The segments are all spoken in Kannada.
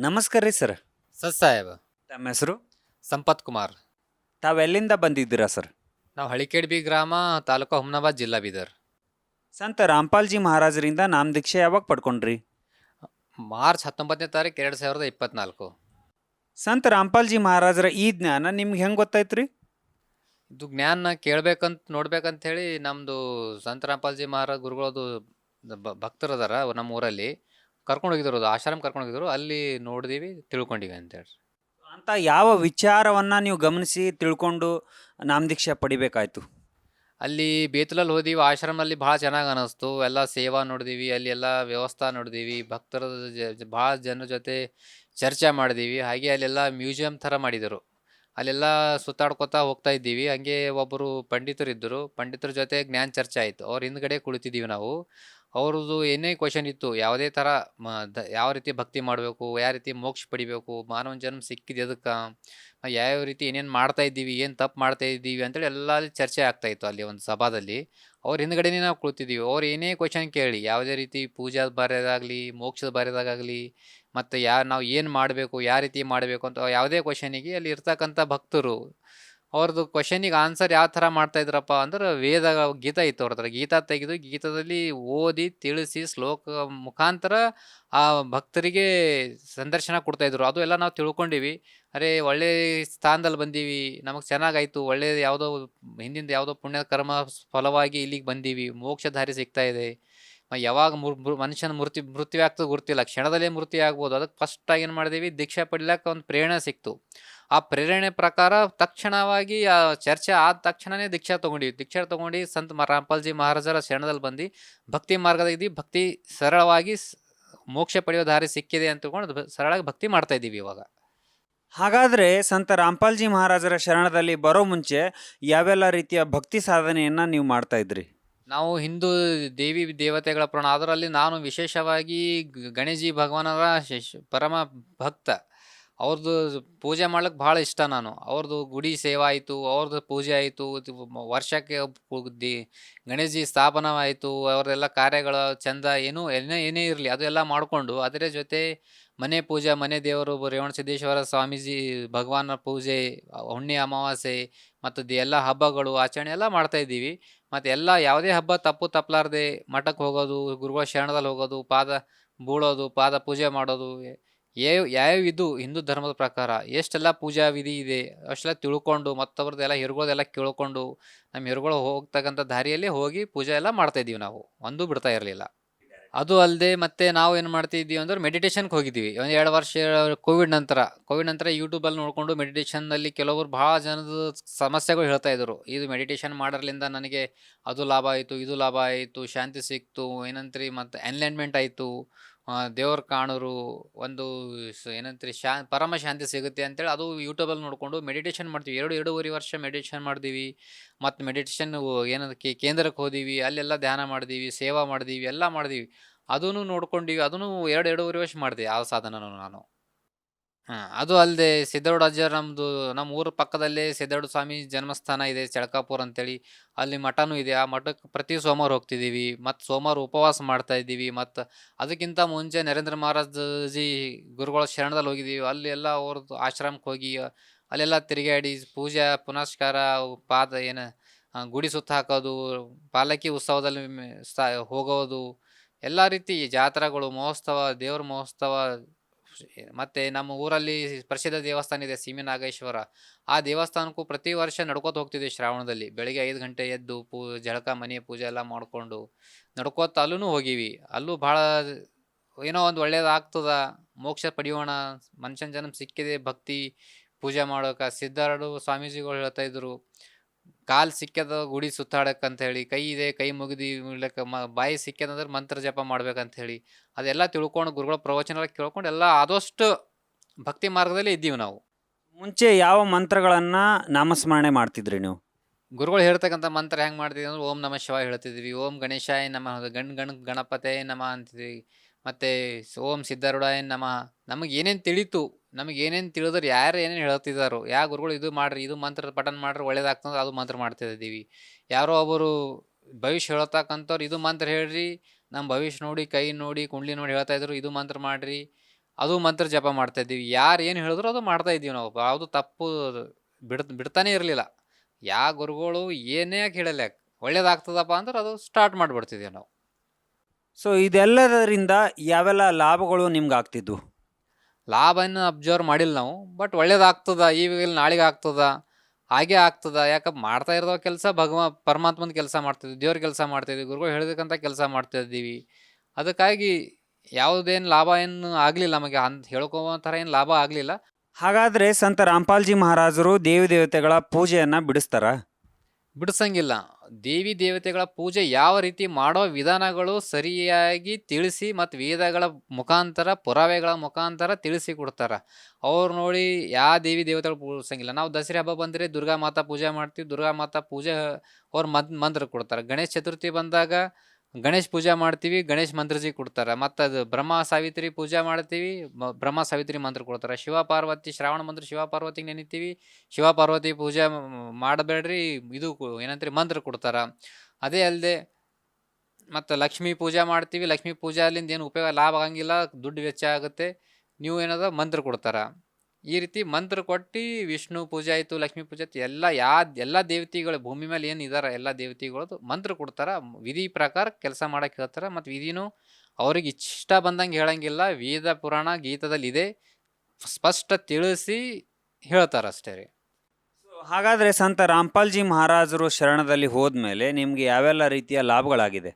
ನಮಸ್ಕಾರ ರೀ ಸರ್. ಸತ್ ಸಾಹೇಬ್. ತಮ್ಮ ಹೆಸರು? ಸಂಪತ್ ಕುಮಾರ್. ತಾವೆಲ್ಲಿಂದ ಬಂದಿದ್ದೀರಾ ಸರ್? ನಾವು ಹಳಿಕೇಡ್ಬಿ ಗ್ರಾಮ, ತಾಲೂಕು ಹುಮ್ನಾಬಾದ್, ಜಿಲ್ಲಾ ಬೀದರ್. ಸಂತ ರಾಮ್ಪಾಲ್ಜಿ ಮಹಾರಾಜರಿಂದ ನಾಮದೀಕ್ಷೆ ಯಾವಾಗ ಪಡ್ಕೊಂಡ್ರಿ? ಮಾರ್ಚ್ 19ನೇ ತಾರೀಕು 2024. ಸಂತ ರಾಮ್ಪಾಲ್ಜಿ ಮಹಾರಾಜರ ಈ ಜ್ಞಾನ ನಿಮ್ಗೆ ಹೆಂಗೆ ಗೊತ್ತಾಯ್ತು ರೀ? ಇದು ಜ್ಞಾನ ಕೇಳ್ಬೇಕಂತ ನೋಡ್ಬೇಕಂತ ಹೇಳಿ ನಮ್ಮದು ಸಂತ ರಾಮಪಾಲ್ಜಿ ಮಹಾರಾಜ್ ಗುರುಗಳದು ಭಕ್ತರು ಅದಾರ ನಮ್ಮ ಊರಲ್ಲಿ. ಕರ್ಕೊಂಡು ಹೋಗಿದ್ರು, ಅದು ಆಶ್ರಮ ಕರ್ಕೊಂಡು ಹೋಗಿದ್ರು. ಅಲ್ಲಿ ನೋಡಿದೀವಿ, ತಿಳ್ಕೊಂಡಿವಿ ಅಂತೇಳಿ. ಅಂತ ಯಾವ ವಿಚಾರವನ್ನು ನೀವು ಗಮನಿಸಿ ತಿಳ್ಕೊಂಡು ನಾಮದೀಕ್ಷೆ ಪಡಿಬೇಕಾಯ್ತು? ಅಲ್ಲಿ ಬೇತಲಲ್ಲಿ ಹೋದೀವಿ, ಆಶ್ರಮದಲ್ಲಿ ಭಾಳ ಚೆನ್ನಾಗಿ ಅನ್ನಿಸ್ತು. ಎಲ್ಲ ಸೇವಾ ನೋಡಿದೀವಿ, ಅಲ್ಲಿ ಎಲ್ಲ ವ್ಯವಸ್ಥೆ ನೋಡಿದೀವಿ, ಭಕ್ತರ ಭಾಳ ಜನರ ಜೊತೆ ಚರ್ಚೆ ಮಾಡಿದೀವಿ. ಹಾಗೆ ಅಲ್ಲೆಲ್ಲ ಮ್ಯೂಸಿಯಂ ಥರ ಮಾಡಿದರು. ಅಲ್ಲೆಲ್ಲ ಸುತ್ತಾಡ್ಕೊತಾ ಹೋಗ್ತಾ ಇದ್ದೀವಿ. ಹಂಗೆ ಒಬ್ಬರು ಪಂಡಿತರಿದ್ದರು, ಪಂಡಿತರ ಜೊತೆ ಜ್ಞಾನ ಚರ್ಚೆ ಆಯಿತು. ಅವ್ರ ಹಿಂದ್ಗಡೆ ಕುಳಿತಿದ್ದೀವಿ ನಾವು. ಅವ್ರದ್ದು ಏನೇ ಕ್ವಶನ್ ಇತ್ತು, ಯಾವುದೇ ಥರ ಯಾವ ರೀತಿ ಭಕ್ತಿ ಮಾಡಬೇಕು, ಯಾವ ರೀತಿ ಮೋಕ್ಷ ಪಡಿಬೇಕು, ಮಾನವ ಜನ್ಮ ಸಿಕ್ಕಿದೆ ಅದಕ್ಕೆ, ಯಾವ್ಯಾವ ರೀತಿ ಏನೇನು ಮಾಡ್ತಾ ಇದ್ದೀವಿ, ಏನು ತಪ್ಪು ಮಾಡ್ತಾ ಇದ್ದೀವಿ ಅಂತೇಳಿ ಎಲ್ಲ ಅಲ್ಲಿ ಚರ್ಚೆ ಆಗ್ತಾಯಿತ್ತು ಅಲ್ಲಿ ಒಂದು ಸಭಾದಲ್ಲಿ. ಅವ್ರ ಹಿಂದ್ಗಡೆನೇ ನಾವು ಕುಳಿತಿದ್ದೀವಿ. ಅವ್ರು ಏನೇ ಕ್ವಶನ್ ಕೇಳಿ, ಯಾವುದೇ ರೀತಿ ಪೂಜಾದ ಬಾರ್ಯದಾಗಲಿ, ಮೋಕ್ಷದ ಬಾರ್ಯದಾಗಲಿ, ಮತ್ತು ನಾವು ಏನು ಮಾಡಬೇಕು, ಯಾವ ರೀತಿ ಮಾಡಬೇಕು ಅಂತ ಯಾವುದೇ ಕ್ವಶನಿಗೆ ಅಲ್ಲಿ ಇರ್ತಕ್ಕಂಥ ಭಕ್ತರು ಅವ್ರದ್ದು ಕ್ವಶನಿಗೆ ಆನ್ಸರ್ ಯಾವ ಥರ ಮಾಡ್ತಾಯಿದ್ರಪ್ಪ ಅಂದ್ರೆ, ಗೀತಾ ಇತ್ತು ಅವ್ರ ಹತ್ರ. ಗೀತಾ ತೆಗೆದು ಗೀತಾದಲ್ಲಿ ಓದಿ ತಿಳಿಸಿ ಶ್ಲೋಕ ಮುಖಾಂತರ ಆ ಭಕ್ತರಿಗೆ ಸಂದರ್ಶನ ಕೊಡ್ತಾಯಿದ್ರು. ಅದು ಎಲ್ಲ ನಾವು ತಿಳ್ಕೊಂಡಿವಿ. ಅರೆ, ಒಳ್ಳೆ ಸ್ಥಾನದಲ್ಲಿ ಬಂದೀವಿ, ನಮಗೆ ಚೆನ್ನಾಗಾಯಿತು, ಒಳ್ಳೆಯದು ಯಾವುದೋ ಹಿಂದಿಂದ ಯಾವುದೋ ಪುಣ್ಯ ಕರ್ಮ ಫಲವಾಗಿ ಇಲ್ಲಿಗೆ ಬಂದೀವಿ, ಮೋಕ್ಷ ದಾರಿ ಸಿಗ್ತಾ ಇದೆ. ಯಾವಾಗ ಮನುಷ್ಯನ ಮೃತ್ಯು ಆಗ್ತದೆ ಗೊತ್ತಿಲ್ಲ, ಕ್ಷಣದಲ್ಲೇ ಮೃತ್ಯು ಆಗ್ಬೋದು. ಅದಕ್ಕೆ ಫಸ್ಟಾಗಿ ಏನು ಮಾಡಿದೀವಿ, ದೀಕ್ಷೆ ಪಡಿಲಿಕ್ಕೆ ಒಂದು ಪ್ರೇರಣೆ ಸಿಕ್ತು. ಆ ಪ್ರೇರಣೆ ಪ್ರಕಾರ ತಕ್ಷಣವಾಗಿ ಆ ಚರ್ಚೆ ಆದ ತಕ್ಷಣವೇ ದೀಕ್ಷಾ ತೊಗೊಂಡಿವಿ. ದೀಕ್ಷಾ ತೊಗೊಂಡು ಸಂತ ರಾಮಪಾಲ್ಜಿ ಮಹಾರಾಜರ ಶರಣದಲ್ಲಿ ಬಂದು ಭಕ್ತಿ ಮಾರ್ಗದಾಗ ಭಕ್ತಿ ಸರಳವಾಗಿ ಮೋಕ್ಷ ಪಡೆಯೋ ದಾರಿ ಸಿಕ್ಕಿದೆ ಅಂತ ತಿಳ್ಕೊಂಡು ಸರಳಾಗಿ ಭಕ್ತಿ ಮಾಡ್ತಾ ಇದ್ದೀವಿ ಇವಾಗ. ಹಾಗಾದರೆ ಸಂತ ರಾಮ್ಪಾಲ್ಜಿ ಮಹಾರಾಜರ ಶರಣದಲ್ಲಿ ಬರೋ ಮುಂಚೆ ಯಾವೆಲ್ಲ ರೀತಿಯ ಭಕ್ತಿ ಸಾಧನೆಯನ್ನು ನೀವು ಮಾಡ್ತಾ ಇದ್ರಿ? ನಾವು ಹಿಂದೂ ದೇವಿ ದೇವತೆಗಳ ಪುರಾಣ, ಅದರಲ್ಲಿ ನಾನು ವಿಶೇಷವಾಗಿ ಗಣೇಶಿ ಭಗವಾನರ ಪರಮ ಭಕ್ತ. ಅವ್ರದ್ದು ಪೂಜೆ ಮಾಡ್ಲಿಕ್ಕೆ ಭಾಳ ಇಷ್ಟ ನಾನು. ಅವ್ರದ್ದು ಗುಡಿ ಸೇವಾ ಆಯಿತು, ಅವ್ರದ್ದು ಪೂಜೆ ಆಯಿತು, ವರ್ಷಕ್ಕೆ ಗಣೇಶಿ ಸ್ಥಾಪನ ಆಯಿತು, ಅವ್ರದ್ದೆಲ್ಲ ಕಾರ್ಯಗಳು ಚಂದ ಏನೇ ಇರಲಿ ಅದು ಎಲ್ಲ ಮಾಡಿಕೊಂಡು, ಅದರ ಜೊತೆ ಮನೆ ಪೂಜೆ, ಮನೆ ದೇವರು ರೇವಣ ಸಿದ್ದೇಶ್ವರ ಸ್ವಾಮೀಜಿ ಭಗವಾನ ಪೂಜೆ, ಹುಣ್ಣಿ ಅಮಾವಾಸ್ಯೆ ಮತ್ತು ಎಲ್ಲ ಹಬ್ಬಗಳು ಆಚರಣೆ ಎಲ್ಲ ಮಾಡ್ತಾಯಿದ್ದೀವಿ. ಮತ್ತು ಎಲ್ಲ ಯಾವುದೇ ಹಬ್ಬ ತಪ್ಪಲಾರ್ದೆ ಮಠಕ್ಕೆ ಹೋಗೋದು, ಗುರುಗಳ ಶರಣದಲ್ಲಿ ಹೋಗೋದು, ಪಾದ ಬೂಳೋದು, ಪಾದ ಪೂಜೆ ಮಾಡೋದು, ಯಾವ್ಯಾವ ಇದು ಹಿಂದೂ ಧರ್ಮದ ಪ್ರಕಾರ ಎಷ್ಟೆಲ್ಲ ಪೂಜಾ ವಿಧಿ ಇದೆ ಅಷ್ಟೆಲ್ಲ ತಿಳ್ಕೊಂಡು, ಮತ್ತೊಬ್ರದ್ದೆಲ್ಲ ಹಿರುಗಳದೆಲ್ಲ ಕೇಳ್ಕೊಂಡು, ನಮ್ಮ ಹಿರುಗಳು ಹೋಗ್ತಕ್ಕಂಥ ದಾರಿಯಲ್ಲಿ ಹೋಗಿ ಪೂಜೆ ಎಲ್ಲ ಮಾಡ್ತಾಯಿದ್ದೀವಿ. ನಾವು ಒಂದೂ ಬಿಡ್ತಾ ಇರಲಿಲ್ಲ. ಅದು ಅಲ್ಲದೆ ಮತ್ತೆ ನಾವು ಏನು ಮಾಡ್ತಿದ್ದೀವಿ ಅಂದ್ರೆ ಮೆಡಿಟೇಷನ್ಗೆ ಹೋಗಿದ್ದೀವಿ. ಒಂದು 2 ವರ್ಷ ಕೋವಿಡ್ ನಂತರ ಯೂಟ್ಯೂಬಲ್ಲಿ ನೋಡಿಕೊಂಡು ಮೆಡಿಟೇಷನ್ನಲ್ಲಿ ಕೆಲವರು ಭಾಳ ಜನದ ಸಮಸ್ಯೆಗಳು ಹೇಳ್ತಾ ಇದ್ರು. ಇದು ಮೆಡಿಟೇಷನ್ ಮಾಡೋದ್ರಿಂದ ನನಗೆ ಅದು ಲಾಭ ಆಯಿತು, ಇದು ಲಾಭ ಆಯಿತು, ಶಾಂತಿ ಸಿಕ್ತು, ಏನಂತ್ರಿ, ಮತ್ತು ಎನ್ಲೈನ್ಮೆಂಟ್ ಆಯಿತು, ದೇವ್ರು ಕಾಣೋರು, ಒಂದು ಏನಂತ್ರಿ ಪರಮ ಶಾಂತಿ ಸಿಗುತ್ತೆ ಅಂತೇಳಿ ಅದು ಯೂಟ್ಯೂಬಲ್ಲಿ ನೋಡಿಕೊಂಡು ಮೆಡಿಟೇಷನ್ ಮಾಡ್ತೀವಿ. 2.5 ವರ್ಷ ಮೆಡಿಟೇಷನ್ ಮಾಡಿದೀವಿ. ಮತ್ತು ಮೆಡಿಟೇಷನ್ ಏನದಕ್ಕೆ ಕೇಂದ್ರಕ್ಕೆ ಹೋದೀವಿ, ಅಲ್ಲೆಲ್ಲ ಧ್ಯಾನ ಮಾಡಿದೀವಿ, ಸೇವಾ ಮಾಡಿದೀವಿ, ಎಲ್ಲ ಮಾಡಿದೀವಿ. ಅದನ್ನು ನೋಡ್ಕೊಂಡಿವಿ. ಅದನ್ನು 2.5 ವರ್ಷ ಮಾಡಿದೆ ಆ ಸಾಧನನು ನಾನು. ಅದು ಅಲ್ಲದೆ ಸಿದ್ದೇಗೌಡ ಅಜ್ಜರ್, ನಮ್ಮ ಊರ ಪಕ್ಕದಲ್ಲೇ ಸಿದ್ದೇಗೌಡ ಸ್ವಾಮಿ ಜನ್ಮಸ್ಥಾನ ಇದೆ, ಚಳಕಾಪುರ ಅಂತೇಳಿ. ಅಲ್ಲಿ ಮಠನೂ ಇದೆ. ಆ ಮಠಕ್ಕೆ ಪ್ರತಿ ಸೋಮವಾರ ಹೋಗ್ತಿದ್ದೀವಿ, ಮತ್ತು ಸೋಮವಾರ ಉಪವಾಸ ಮಾಡ್ತಾ ಇದ್ದೀವಿ. ಮತ್ತು ಅದಕ್ಕಿಂತ ಮುಂಚೆ ನರೇಂದ್ರ ಮಹಾರಾಜ್ ಗುರುಗಳ ಶರಣದಲ್ಲಿ ಹೋಗಿದ್ದೀವಿ. ಅಲ್ಲಿ ಎಲ್ಲ ಅವ್ರದ್ದು ಆಶ್ರಮಕ್ಕೆ ಹೋಗಿ ಅಲ್ಲೆಲ್ಲ ತಿರುಗಾಡಿ ಪೂಜೆ ಪುನಸ್ಕಾರ, ಗುಡಿ ಸುತ್ತ ಹಾಕೋದು, ಪಾಲಕಿ ಉತ್ಸವದಲ್ಲಿ ಹೋಗೋದು, ಎಲ್ಲ ರೀತಿ ಜಾತ್ರೆಗಳು, ಮಹೋತ್ಸವ, ದೇವ್ರ ಮಹೋತ್ಸವ. ಮತ್ತು ನಮ್ಮ ಊರಲ್ಲಿ ಪ್ರಸಿದ್ಧ ದೇವಸ್ಥಾನ ಇದೆ, ಸೀಮೆನಾಗೇಶ್ವರ. ಆ ದೇವಸ್ಥಾನಕ್ಕೂ ಪ್ರತಿ ವರ್ಷ ನಡ್ಕೋತ ಹೋಗ್ತಿದ್ವಿ ಶ್ರಾವಣದಲ್ಲಿ. ಬೆಳಿಗ್ಗೆ 5 ಗಂಟೆ ಎದ್ದು ಜಳಕ, ಮನೆ ಪೂಜೆ ಎಲ್ಲ ಮಾಡಿಕೊಂಡು ನಡ್ಕೋತ ಅಲ್ಲೂ ಹೋಗೀವಿ. ಅಲ್ಲೂ ಭಾಳ ಏನೋ ಒಂದು ಒಳ್ಳೇದಾಗ್ತದ, ಮೋಕ್ಷ ಪಡೆಯೋಣ, ಮನುಷ್ಯನ ಜನ್ಮ ಸಿಕ್ಕಿದೆ, ಭಕ್ತಿ ಪೂಜೆ ಮಾಡೋಕೆ. ಸಿದ್ಧಾರೂಢ ಸ್ವಾಮೀಜಿಗಳು ಹೇಳ್ತಾಯಿದ್ರು, ಕಾಲು ಸಿಕ್ಕ್ಯದ ಗುಡಿ ಸುತ್ತಾಡಕ್ಕಂತ ಹೇಳಿ, ಕೈ ಇದೆ ಕೈ ಮುಗಿದು ಇಡ್ಲಿಕ್ಕೆ, ಬಾಯಿ ಸಿಕ್ಕ್ಯದಂದ್ರೆ ಮಂತ್ರ ಜಪ ಮಾಡ್ಬೇಕಂತ ಹೇಳಿ. ಅದೆಲ್ಲ ತಿಳ್ಕೊಂಡು ಗುರುಗಳ ಪ್ರವಚನ ಕೇಳ್ಕೊಂಡು ಎಲ್ಲ ಆದಷ್ಟು ಭಕ್ತಿ ಮಾರ್ಗದಲ್ಲಿ ಇದ್ದೀವಿ ನಾವು. ಮುಂಚೆ ಯಾವ ಮಂತ್ರಗಳನ್ನು ನಾಮಸ್ಮರಣೆ ಮಾಡ್ತಿದ್ರಿ ನೀವು? ಗುರುಗಳು ಹೇಳ್ತಕ್ಕಂಥ ಮಂತ್ರ ಹೆಂಗೆ ಮಾಡ್ತಿದ್ವಿ ಅಂದ್ರೆ, ಓಂ ನಮಃ ಶಿವಾಯ ಹೇಳ್ತಿದ್ವಿ, ಓಂ ಗಣೇಶಾಯ ನಮಃ, ಗಣಪತೇ ನಮಃ ಅಂತಿದ್ವಿ. ಮತ್ತು ಓಂ ಸಿದ್ಧಾರೂಢಾಯ ನಮಃ. ನಮಗೆ ಏನೇನು ತಿಳಿತು, ನಮಗೆ ಏನೇನು ತಿಳಿದ್ರೆ ಯಾರು ಏನೇನು ಹೇಳ್ತಿದ್ದಾರೋ, ಯಾವ ಗುರುಗಳು ಇದು ಮಾಡ್ರಿ, ಇದು ಮಂತ್ರ ಪಠನ ಮಾಡ್ರಿ ಒಳ್ಳೇದಾಗ್ತಂದ್ರೆ ಅದು ಮಂತ್ರ ಮಾಡ್ತಿದ್ದೀವಿ. ಯಾರೋ ಒಬ್ಬರು ಭವಿಷ್ಯ ಹೇಳ್ತಕ್ಕಂಥವ್ರು ಇದು ಮಂತ್ರ ಹೇಳ್ರಿ, ನಮ್ಮ ಭವಿಷ್ಯ ನೋಡಿ, ಕೈ ನೋಡಿ, ಕುಂಡ್ಲಿ ನೋಡಿ ಹೇಳ್ತಾಯಿದ್ರು, ಇದು ಮಂತ್ರ ಮಾಡಿರಿ, ಅದು ಮಂತ್ರ ಜಪ ಮಾಡ್ತಾ ಇದ್ದೀವಿ. ಯಾರು ಏನು ಹೇಳಿದ್ರು ಅದು ಮಾಡ್ತಾ ಇದ್ದೀವಿ ನಾವು. ಯಾವುದು ತಪ್ಪು ಬಿಡ್ತಾನೆ ಇರಲಿಲ್ಲ. ಯಾ ಗುರುಗಳು ಏನೇ ಹೇಳಲ್ಲ, ಒಳ್ಳೇದಾಗ್ತದಪ್ಪ ಅಂದ್ರೆ ಅದು ಸ್ಟಾರ್ಟ್ ಮಾಡಿಬಿಡ್ತಿದ್ದೀವಿ ನಾವು. ಸೊ ಇದೆಲ್ಲದರಿಂದ ಯಾವೆಲ್ಲ ಲಾಭಗಳು ನಿಮ್ಗೆ ಆಗ್ತಿದ್ವು? ಲಾಭನ ಅಬ್ಸರ್ವ್ ಮಾಡಿಲ್ಲ ನಾವು, ಬಟ್ ಒಳ್ಳೇದಾಗ್ತದ ಈಗ ನಾಳೆಗೆ ಆಗ್ತದ, ಹಾಗೆ ಆಗ್ತದ. ಯಾಕೆ ಮಾಡ್ತಾ ಇರೋ ಕೆಲಸ ಪರಮಾತ್ಮನ ಕೆಲಸ ಮಾಡ್ತಿದ್ವಿ, ದೇವ್ರ ಕೆಲಸ ಮಾಡ್ತಿದ್ವಿ, ಗುರುಗಳು ಹೇಳಿದಕ್ಕಂಥ ಕೆಲಸ ಮಾಡ್ತಾ ಇದ್ದೀವಿ. ಅದಕ್ಕಾಗಿ ಯಾವುದೇನು ಲಾಭ ಏನು ಆಗಲಿಲ್ಲ ನಮಗೆ, ಅಂತ ಹೇಳ್ಕೋ ಥರ ಏನು ಲಾಭ ಆಗಲಿಲ್ಲ. ಹಾಗಾದರೆ ಸಂತ ರಾಮ್ಪಾಲ್ಜಿ ಮಹಾರಾಜರು ದೇವಿ ದೇವತೆಗಳ ಪೂಜೆಯನ್ನು ಬಿಡಿಸ್ತಾರಾ? ಬಿಡಿಸಂಗಿಲ್ಲ. ದೇವಿ ದೇವತೆಗಳ ಪೂಜೆ ಯಾವ ರೀತಿ ಮಾಡೋ ವಿಧಾನಗಳು ಸರಿಯಾಗಿ ತಿಳಿಸಿ ಮತ್ತು ವೇದಗಳ ಮುಖಾಂತರ, ಪುರಾವೆಗಳ ಮುಖಾಂತರ ತಿಳಿಸಿ ಕೊಡ್ತಾರೆ. ಅವ್ರು ನೋಡಿ ಯಾವ ದೇವಿ ದೇವತೆಗಳು ಪೂಜಿಸಂಗಿಲ್ಲ. ನಾವು ದಸರಾ ಹಬ್ಬ ಬಂದರೆ ದುರ್ಗಾ ಮಾತಾ ಪೂಜೆ ಮಾಡ್ತೀವಿ, ದುರ್ಗಾ ಮಾತಾ ಪೂಜೆ ಅವ್ರು ಮಂತ್ರ ಕೊಡ್ತಾರೆ. ಗಣೇಶ ಚತುರ್ಥಿ ಬಂದಾಗ ಗಣೇಶ್ ಪೂಜೆ ಮಾಡ್ತೀವಿ, ಗಣೇಶ್ ಮಂತ್ರಜಿ ಕೊಡ್ತಾರೆ. ಮತ್ತು ಅದು ಬ್ರಹ್ಮ ಸಾವಿತ್ರಿ ಪೂಜೆ ಮಾಡ್ತೀವಿ, ಬ್ರಹ್ಮ ಸಾವಿತ್ರಿ ಮಂತ್ರ ಕೊಡ್ತಾರೆ. ಶಿವ ಪಾರ್ವತಿ ಶ್ರಾವಣ ಮಂತ್ರ ಶಿವ ಪಾರ್ವತಿಗೆ ನೆನಿತೀವಿ, ಶಿವ ಪಾರ್ವತಿ ಪೂಜೆ ಮಾಡಬೇಡ್ರಿ ಇದು ಏನಂತೀರಿ ಮಂತ್ರ ಕೊಡ್ತಾರೆ. ಅದೇ ಅಲ್ಲದೆ ಮತ್ತು ಲಕ್ಷ್ಮೀ ಪೂಜೆ ಮಾಡ್ತೀವಿ, ಲಕ್ಷ್ಮೀ ಪೂಜೆಲಿಂದ ಏನು ಉಪಯೋಗ ಲಾಭ ಆಗಂಗಿಲ್ಲ, ದುಡ್ಡು ವೆಚ್ಚ ಆಗುತ್ತೆ, ನೀವು ಏನದ ಮಂತ್ರ ಕೊಡ್ತಾರೆ. ಈ ರೀತಿ ಮಂತ್ರ ಕೊಟ್ಟು ವಿಷ್ಣು ಪೂಜೆ ಆಯಿತು, ಲಕ್ಷ್ಮೀ ಪೂಜೆ ಆಯಿತು, ಎಲ್ಲ ದೇವತೆಗಳು ಭೂಮಿ ಮೇಲೆ ಏನು ಇದ್ದಾರೆ ಎಲ್ಲ ದೇವತೆಗಳದ್ದು ಮಂತ್ರ ಕೊಡ್ತಾರೆ. ವಿಧಿ ಪ್ರಕಾರ ಕೆಲಸ ಮಾಡಕ್ಕೆ ಹೇಳ್ತಾರೆ. ಮತ್ತು ವಿಧಿನೂ ಅವ್ರಿಗೆ ಇಷ್ಟ ಬಂದಂಗೆ ಹೇಳಂಗಿಲ್ಲ. ವೇದ ಪುರಾಣ ಗೀತದಲ್ಲಿದೆ, ಸ್ಪಷ್ಟ ತಿಳಿಸಿ ಹೇಳ್ತಾರೆ ಅಷ್ಟೇ ರೀ. ಹಾಗಾದರೆ ಸಂತ ರಾಮ್ಪಾಲ್ಜಿ ಮಹಾರಾಜರು ಶರಣದಲ್ಲಿ ಹೋದ್ಮೇಲೆ ನಿಮಗೆ ಯಾವೆಲ್ಲ ರೀತಿಯ ಲಾಭಗಳಾಗಿದೆ?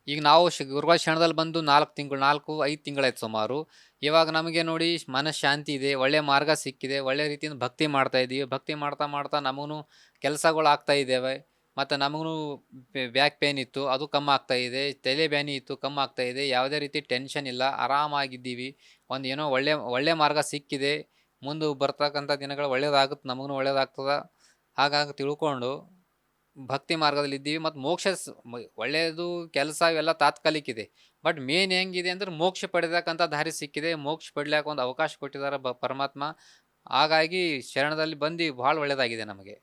ಈಗ ನಾವು ಗುರುಗಳ ಶರಣದಲ್ಲಿ ಬಂದು 4-5 ತಿಂಗಳಾಯ್ತು ಸುಮಾರು. ಇವಾಗ ನಮಗೆ ನೋಡಿ ಮನಃಶಾಂತಿ ಇದೆ, ಒಳ್ಳೆಯ ಮಾರ್ಗ ಸಿಕ್ಕಿದೆ, ಒಳ್ಳೆ ರೀತಿಯಿಂದ ಭಕ್ತಿ ಮಾಡ್ತಾ ಇದ್ದೀವಿ. ಭಕ್ತಿ ಮಾಡ್ತಾ ಮಾಡ್ತಾ ನಮಗೂ ಕೆಲಸಗಳು ಆಗ್ತಾ ಇದ್ದಾವೆ. ಮತ್ತು ನಮಗೂ ಬ್ಯಾಕ್ ಪೇನ್ ಇತ್ತು, ಅದು ಕಮ್ಮಿ ಆಗ್ತಾ ಇದೆ. ತಲೆ ಬ್ಯಾನಿ ಇತ್ತು, ಕಮ್ಮಿ ಆಗ್ತಾ ಇದೆ. ಯಾವುದೇ ರೀತಿ ಟೆನ್ಷನ್ ಇಲ್ಲ, ಆರಾಮಾಗಿದ್ದೀವಿ. ಒಂದು ಏನೋ ಒಳ್ಳೆ ಮಾರ್ಗ ಸಿಕ್ಕಿದೆ. ಮುಂದೆ ಬರ್ತಕ್ಕಂಥ ದಿನಗಳು ಒಳ್ಳೇದಾಗುತ್ತೆ, ನಮಗೂ ಒಳ್ಳೇದಾಗ್ತದೆ. ಹಾಗಾಗಿ ತಿಳ್ಕೊಂಡು ಭಕ್ತಿ ಮಾರ್ಗದಲ್ಲಿ ಇದ್ದೀವಿ. ಮತ್ತು ಮೋಕ್ಷ ಒಳ್ಳೆಯದು ಕೆಲಸ ಇವೆಲ್ಲ ತಾತ್ಕಾಲಿಕ ಇದೆ. ಬಟ್ ಮೇನ್ ಹೆಂಗಿದೆ ಅಂದ್ರೆ ಮೋಕ್ಷ ಪಡೆದಕ್ಕಂಥ ದಾರಿ ಸಿಕ್ಕಿದೆ. ಮೋಕ್ಷ ಪಡ್ಲಿಕ್ಕೆ ಒಂದು ಅವಕಾಶ ಕೊಟ್ಟಿದ್ದಾರೆ ಪರಮಾತ್ಮ. ಹಾಗಾಗಿ ಶರಣದಲ್ಲಿ ಬಂದು ಭಾಳ ಒಳ್ಳೆಯದಾಗಿದೆ ನಮಗೆ.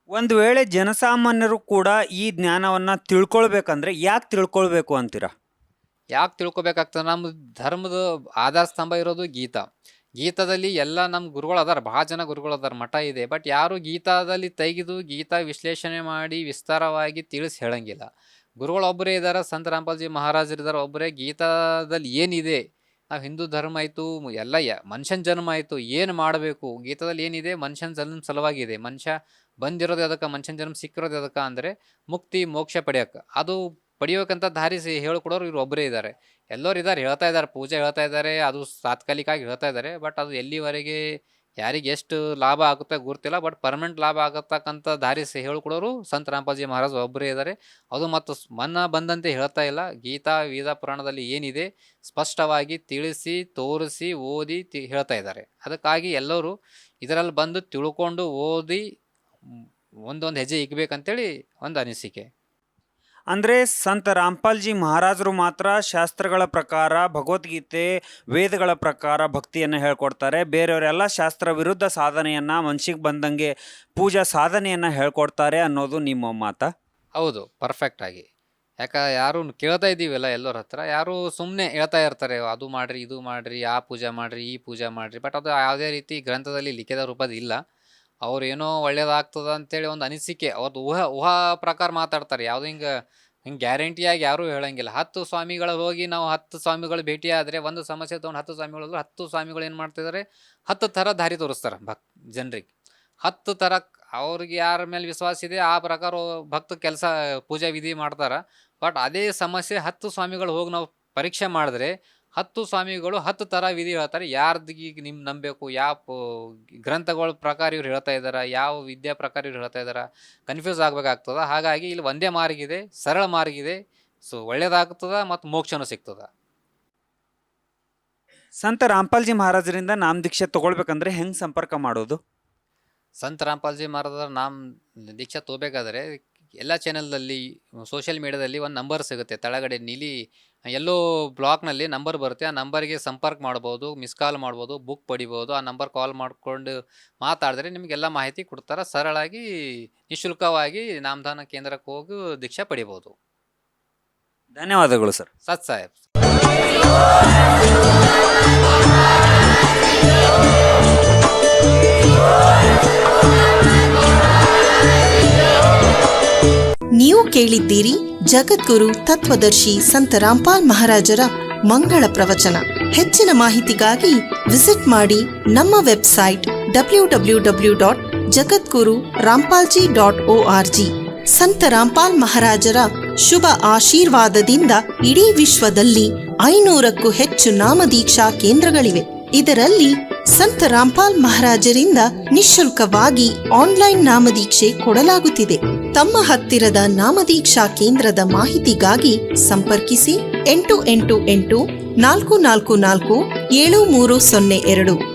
ಒಂದು ವೇಳೆ ಜನಸಾಮಾನ್ಯರು ಕೂಡ ಈ ಜ್ಞಾನವನ್ನು ತಿಳ್ಕೊಳ್ಬೇಕಂದ್ರೆ ಯಾಕೆ ತಿಳ್ಕೊಳ್ಬೇಕು ಅಂತೀರಾ? ಯಾಕೆ ತಿಳ್ಕೊಬೇಕಾಗ್ತದೆ? ನಮ್ಮ ಧರ್ಮದ ಆಧಾರ ಸ್ತಂಭ ಇರೋದು ಗೀತಾ. ಗೀತಾದಲ್ಲಿ ಎಲ್ಲ ನಮ್ಮ ಗುರುಗಳು ಅದಾರ, ಭಾಳ ಜನ ಗುರುಗಳು ಅದಾರ, ಮಠ ಇದೆ. ಬಟ್ ಯಾರು ಗೀತಾದಲ್ಲಿ ತೆಗೆದು ಗೀತಾ ವಿಶ್ಲೇಷಣೆ ಮಾಡಿ ವಿಸ್ತಾರವಾಗಿ ತಿಳಿಸಿ ಹೇಳಂಗಿಲ್ಲ. ಗುರುಗಳು ಒಬ್ಬರೇ ಇದ್ದಾರೆ, ಸಂತ ರಾಮ್ಪಾಲ್ಜಿ ಮಹಾರಾಜರಿದ್ದಾರೆ ಒಬ್ಬರೇ. ಗೀತಾದಲ್ಲಿ ಏನಿದೆ, ನಾವು ಹಿಂದೂ ಧರ್ಮ ಆಯಿತು, ಎಲ್ಲ ಮನುಷ್ಯನ ಜನ್ಮ ಆಯಿತು, ಏನು ಮಾಡಬೇಕು, ಗೀತಾದಲ್ಲಿ ಏನಿದೆ ಮನುಷ್ಯನ ಜನ್ಮ ಸಲುವಾಗಿದೆ. ಮನುಷ್ಯ ಬಂದಿರೋದು ಅದಕ್ಕೆ, ಮನುಷ್ಯನ ಜನ್ಮ ಸಿಕ್ಕಿರೋದು ಅದಕ್ಕೆ ಅಂದರೆ ಮುಕ್ತಿ ಮೋಕ್ಷ ಪಡೆಯೋಕೆ. ಅದು ಪಡೆಯೋಕ್ಕಂಥ ದಾರಿ ಹೇಳ್ಕೊಡೋರು ಇವ್ರು ಒಬ್ಬರೇ ಇದ್ದಾರೆ. ಎಲ್ಲರೂ ಇದ್ದಾರೆ, ಹೇಳ್ತಾ ಇದ್ದಾರೆ, ಪೂಜೆ ಹೇಳ್ತಾ ಇದ್ದಾರೆ, ಅದು ತಾತ್ಕಾಲಿಕವಾಗಿ ಹೇಳ್ತಾ ಇದ್ದಾರೆ. ಬಟ್ ಅದು ಎಲ್ಲಿವರೆಗೆ ಯಾರಿಗೆ ಎಷ್ಟು ಲಾಭ ಆಗುತ್ತೆ ಗೊತ್ತಿಲ್ಲ. ಬಟ್ ಪರ್ಮನೆಂಟ್ ಲಾಭ ಆಗತಕ್ಕಂಥ ದಾರಿ ಹೇಳ್ಕೊಡೋರು ಸಂತ ರಾಮ್ಪಾಲ್ಜಿ ಮಹಾರಾಜ್ ಒಬ್ಬರೇ ಇದ್ದಾರೆ. ಅದು ಮತ್ತು ಮನ್ನ ಬಂದಂತೆ ಹೇಳ್ತಾ ಇಲ್ಲ. ಗೀತಾ ವೇದ ಪುರಾಣದಲ್ಲಿ ಏನಿದೆ ಸ್ಪಷ್ಟವಾಗಿ ತಿಳಿಸಿ ತೋರಿಸಿ ಓದಿ ಹೇಳ್ತಾ ಇದ್ದಾರೆ. ಅದಕ್ಕಾಗಿ ಎಲ್ಲರೂ ಇದರಲ್ಲಿ ಬಂದು ತಿಳ್ಕೊಂಡು ಓದಿ ಒಂದೊಂದು ಹೆಜ್ಜೆ ಇಕ್ಬೇಕಂತೇಳಿ ಒಂದು ಅನಿಸಿಕೆ. ಅಂದರೆ ಸಂತ ರಾಮ್ಪಾಲ್ಜಿ ಮಹಾರಾಜರು ಮಾತ್ರ ಶಾಸ್ತ್ರಗಳ ಪ್ರಕಾರ, ಭಗವದ್ಗೀತೆ ವೇದಗಳ ಪ್ರಕಾರ ಭಕ್ತಿಯನ್ನು ಹೇಳ್ಕೊಡ್ತಾರೆ. ಬೇರೆಯವರೆಲ್ಲ ಶಾಸ್ತ್ರ ವಿರುದ್ಧ ಸಾಧನೆಯನ್ನು ಮನ್ಸಿಗೆ ಬಂದಂಗೆ ಪೂಜಾ ಸಾಧನೆಯನ್ನು ಹೇಳ್ಕೊಡ್ತಾರೆ ಅನ್ನೋದು ನಿಮ್ಮ ಮಾತಾ? ಹೌದು, ಪರ್ಫೆಕ್ಟಾಗಿ. ಯಾರು ಕೇಳ್ತಾ ಇದ್ದೀವಲ್ಲ ಎಲ್ಲರ ಹತ್ರ, ಯಾರು ಸುಮ್ಮನೆ ಹೇಳ್ತಾ ಇರ್ತಾರೆ, ಅದು ಮಾಡಿರಿ ಇದು ಮಾಡಿರಿ, ಆ ಪೂಜೆ ಮಾಡಿರಿ ಈ ಪೂಜೆ ಮಾಡಿರಿ. ಬಟ್ ಅದು ಯಾವುದೇ ರೀತಿ ಗ್ರಂಥದಲ್ಲಿ ಲಿಖಿತ ರೂಪದ ಇಲ್ಲ. ಅವ್ರು ಏನೋ ಒಳ್ಳೇದಾಗ್ತದ ಅಂತೇಳಿ ಒಂದು ಅನಿಸಿಕೆ, ಅವ್ರದ್ದು ಊಹಾ ಪ್ರಕಾರ ಮಾತಾಡ್ತಾರೆ. ಯಾವುದು ಹಿಂಗೆ ಗ್ಯಾರಂಟಿಯಾಗಿ ಯಾರೂ ಹೇಳಂಗಿಲ್ಲ. 10 ಸ್ವಾಮಿಗಳು ಹೋಗಿ ನಾವು 10 ಸ್ವಾಮಿಗಳು ಭೇಟಿ ಆದರೆ ಒಂದು ಸಮಸ್ಯೆ ತೊಗೊಂಡು 10 ಸ್ವಾಮಿಗಳು 10 ಸ್ವಾಮಿಗಳು ಏನು ಮಾಡ್ತಿದ್ದಾರೆ, 10 ಥರ ದಾರಿ ತೋರಿಸ್ತಾರೆ ಜನರಿಗೆ. 10 ಥರ ಅವ್ರಿಗೆ ಯಾರ ಮೇಲೆ ವಿಶ್ವಾಸ ಇದೆ ಆ ಪ್ರಕಾರ ಭಕ್ತ ಕೆಲಸ ಪೂಜೆ ವಿಧಿ ಮಾಡ್ತಾರೆ. ಬಟ್ ಅದೇ ಸಮಸ್ಯೆ 10 ಸ್ವಾಮಿಗಳು ಹೋಗಿ ನಾವು ಪರೀಕ್ಷೆ ಮಾಡಿದ್ರೆ 10 ಸ್ವಾಮಿಗಳು 10 ಥರ ವಿಧಿ ಹೇಳ್ತಾರೆ. ಯಾರ್ದಿಗೆ ನಂಬಬೇಕು, ಯಾವ ಗ್ರಂಥಗಳ ಪ್ರಕಾರ ಇವ್ರು ಹೇಳ್ತಾ ಇದ್ದಾರೆ, ಯಾವ ವಿದ್ಯಾ ಪ್ರಕಾರ ಇವ್ರು ಹೇಳ್ತಾ ಇದ್ದಾರೆ, ಕನ್ಫ್ಯೂಸ್ ಆಗಬೇಕಾಗ್ತದೆ. ಹಾಗಾಗಿ ಇಲ್ಲಿ ಒಂದೇ ಮಾರ್ಗ ಇದೆ, ಸರಳ ಮಾರ್ಗ ಇದೆ. ಸೊ ಒಳ್ಳೇದಾಗ್ತದ ಮತ್ತು ಮೋಕ್ಷನೂ ಸಿಗ್ತದ. ಸಂತ ರಾಮ್ಪಾಲ್ಜಿ ಮಹಾರಾಜರಿಂದ ನಾಮ ದೀಕ್ಷೆ ತಗೊಳ್ಬೇಕಂದ್ರೆ ಹೆಂಗೆ ಸಂಪರ್ಕ ಮಾಡೋದು? ಸಂತ ರಾಮ್ಪಾಲ್ಜಿ ಮಹಾರಾಜರ ದೀಕ್ಷಾ ತಗೋಬೇಕಾದ್ರೆ ಎಲ್ಲ ಚಾನೆಲ್ದಲ್ಲಿ ಸೋಷಿಯಲ್ ಮೀಡಿಯಾದಲ್ಲಿ ಒಂದು ನಂಬರ್ ಸಿಗುತ್ತೆ. ತೆಳಗಡೆ ನೀಲಿ ಎಲ್ಲೋ ಬ್ಲಾಕ್ನಲ್ಲಿ ನಂಬರ್ ಬರುತ್ತೆ. ಆ ನಂಬರ್ಗೆ ಸಂಪರ್ಕ ಮಾಡ್ಬೋದು, ಮಿಸ್ ಕಾಲ್ ಮಾಡ್ಬೋದು, ಬುಕ್ ಪಡಿಬೋದು. ಆ ನಂಬರ್ ಕಾಲ್ ಮಾಡಿಕೊಂಡು ಮಾತಾಡಿದ್ರೆ ನಿಮಗೆಲ್ಲ ಮಾಹಿತಿ ಕೊಡ್ತಾರೆ. ಸರಳಾಗಿ ನಿಶುಲ್ಕವಾಗಿ ನಾಮದಾನ ಕೇಂದ್ರಕ್ಕೆ ಹೋಗಿ ದೀಕ್ಷಾ ಪಡಿಬೋದು. ಧನ್ಯವಾದಗಳು ಸರ್. ಸತ್ ಸಾಹೇಬ್. ನೀವು ಕೇಳಿದ್ದೀರಿ ಜಗದ್ಗುರು ತತ್ವದರ್ಶಿ ಸಂತ ರಾಮ್ಪಾಲ್ ಮಹಾರಾಜರ ಮಂಗಳ ಪ್ರವಚನ. ಹೆಚ್ಚಿನ ಮಾಹಿತಿಗಾಗಿ ವಿಸಿಟ್ ಮಾಡಿ ನಮ್ಮ ವೆಬ್ಸೈಟ್ www.jagadguru.rampalji.org. ಸಂತ ರಾಮ್ಪಾಲ್ ಮಹಾರಾಜರ ಶುಭ ಆಶೀರ್ವಾದದಿಂದ ಇಡೀ ವಿಶ್ವದಲ್ಲಿ 500ಕ್ಕೂ ಹೆಚ್ಚು ನಾಮದೀಕ್ಷಾ ಕೇಂದ್ರಗಳಿವೆ. ಇದರಲ್ಲಿ ಸಂತ ರಾಮ್ಪಾಲ್ ಮಹಾರಾಜರಿಂದ ನಿಶುಲ್ಕವಾಗಿ ಆನ್ಲೈನ್ ನಾಮದೀಕ್ಷೆ ಕೊಡಲಾಗುತ್ತಿದೆ. ತಮ್ಮ ಹತ್ತಿರದ ನಾಮದೀಕ್ಷಾ ಕೇಂದ್ರದ ಮಾಹಿತಿಗಾಗಿ ಸಂಪರ್ಕಿಸಿ 888 444 7302